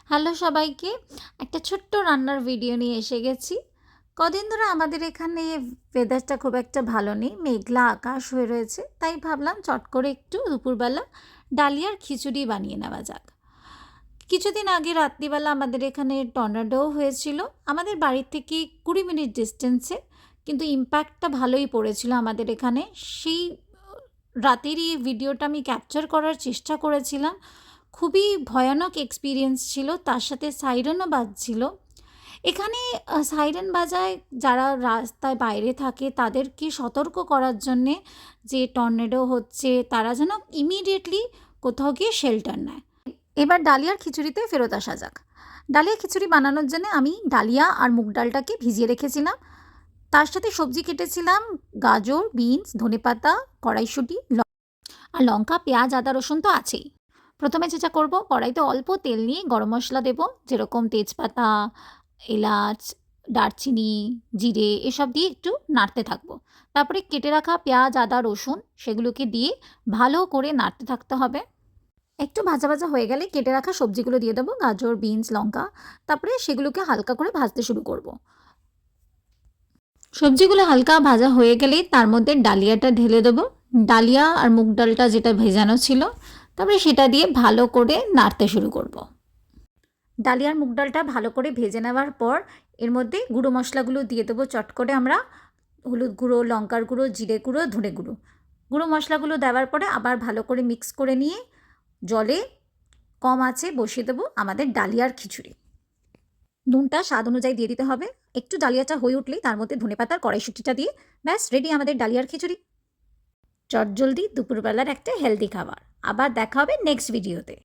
Hello সবাইকে, একটা ছোট্ট রান্নার ভিডিও নিয়ে এসে গেছি। কদিন ধরে আমাদের এখানে ওয়েদারটা খুব একটা ভালো নেই, মেঘলা আকাশ হয়ে রয়েছে। তাই ভাবলাম চট করে একটু দুপুরবেলা ডালিয়ার খিচুড়ি বানিয়ে নেওয়া যাক। কিছুদিন আগে রাত্রিবেলা আমাদের এখানে টর্নেডোও হয়েছিল। আমাদের বাড়ির থেকে 20 মিনিট ডিস্টেন্সে, কিন্তু ইম্প্যাক্টটা ভালোই পড়েছিল আমাদের এখানে। সেই রাতেরই ভিডিওটা আমি ক্যাপচার করার চেষ্টা করেছিলাম। খুবই ভয়ানক এক্সপিরিয়েন্স ছিল, তার সাথে সাইরেনও বাজছিল। এখানে সাইরেন বাজায় যারা রাস্তায় বাইরে থাকে তাদেরকে সতর্ক করার জন্যে যে টর্নেডো হচ্ছে, তারা যেন ইমিডিয়েটলি কোথাও গিয়ে শেল্টার নেয়। এবার ডালিয়ার খিচুড়িতে ফেরত আসা যাক। ডালিয়া খিচুড়ি বানানোর জন্য আমি ডালিয়া আর মুগ ডালটাকে ভিজিয়ে রেখেছিলাম। তার সাথে সবজি কেটেছিলাম, গাজর, বিনস, ধনেপাতা, কড়াইশুঁটি আর লঙ্কা, পেঁয়াজ, আদা, রসুন তো আছেই। প্রথমে যেটা করব, কড়াইতে অল্প তেল নিয়ে গরম মশলা দেব, যেরকম তেজপাতা, এলাচ, দারচিনি, জিরে এসব দিয়ে একটু নাড়তে থাকবো। তারপরে কেটে রাখা পেঁয়াজ, আদা, রসুন সেগুলোকে দিয়ে ভালো করে নাড়তে থাকতে হবে। একটু ভাজা ভাজা হয়ে গেলে কেটে রাখা সবজিগুলো দিয়ে দেবো, গাজর, বিনস, লঙ্কা। তারপরে সেগুলোকে হালকা করে ভাজতে শুরু করব। সবজিগুলো হালকা ভাজা হয়ে গেলে তার মধ্যে ডালিয়াটা ঢেলে দেবো। ডালিয়া আর মুগ ডালটা যেটা ভেজানো ছিল, তারপরে সেটা দিয়ে ভালো করে নাড়তে শুরু করব। ডালিয়ার মুগ ডালটা ভালো করে ভেজে নেওয়ার পর এর মধ্যে গুঁড়ো মশলাগুলো দিয়ে দেবো চট করে আমরা। হলুদ গুঁড়ো, লঙ্কার গুঁড়ো, জিরে গুঁড়ো, ধনে গুঁড়ো। গুঁড়ো মশলাগুলো দেওয়ার পরে আবার ভালো করে মিক্স করে নিয়ে জলে কম আঁচে বসিয়ে দেবো আমাদের ডালিয়ার খিচুড়ি। নুনটা স্বাদ অনুযায়ী দিয়ে দিতে হবে। একটু ডালিয়াটা হয়ে উঠলেই তার মধ্যে ধনেপাতার কড়াইশুঁটিটা দিয়ে ব্যাস রেডি আমাদের ডালিয়ার খিচুড়ি। চটজলদি দুপুরবেলার একটা হেলদি খাবার। আবার দেখা হবে নেক্সট ভিডিওতে।